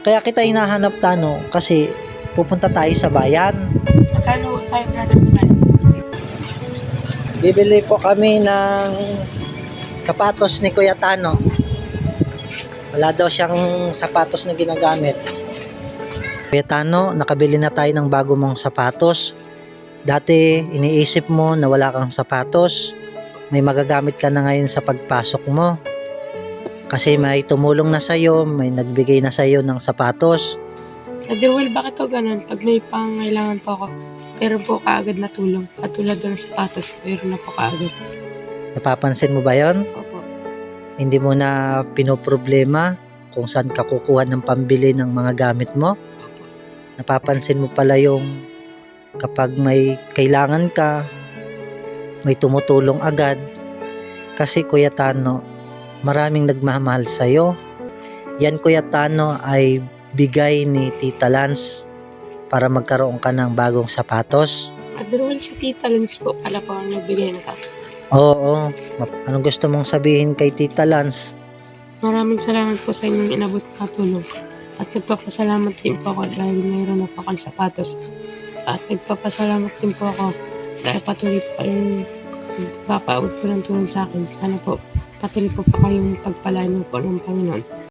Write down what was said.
Kaya kita hinahanap Tano kasi pupunta tayo sa bayan. Magkano tayo brother naman? Bibili po kami ng sapatos ni Kuya Tano. Wala daw siyang sapatos na ginagamit. Kuya Tano, nakabili na tayo ng bago mong sapatos. Dati iniisip mo na wala kang sapatos. May magagamit ka na ngayon sa pagpasok mo. Kasi may tumulong na sa'yo, may nagbigay na sa'yo ng sapatos. Brother Will, bakit ko ganun? Pag may pangailangan po ako, pero po kaagad na tulong. Katulad doon ng sapatos, pero na po kaagad. Napapansin mo ba yon? Opo. Hindi mo na pinoproblema kung saan ka kukuha ng pambili ng mga gamit mo. Opo. Napapansin mo pala yung kapag may kailangan ka, may tumutulong agad. Kasi Kuya Tano, maraming nagmamahal sa'yo. Yan Kuya Tano ay bigay ni Tita Lance para magkaroon ka ng bagong sapatos. Brother Will, si Tita Lance po, pala po ang nagbigay na sa akin. Oo, anong gusto mong sabihin kay Tita Lance? Maraming salamat po sa inyong inabot na tulong. At nagpapasalamat din po ako dahil mayroon na po akong sapatos. At nagpapasalamat din po ako dahil patuloy po kayong papaabot po ng tulong sa akin. Sana po patuloy po pa kayong pagpalain po ng Panginoon.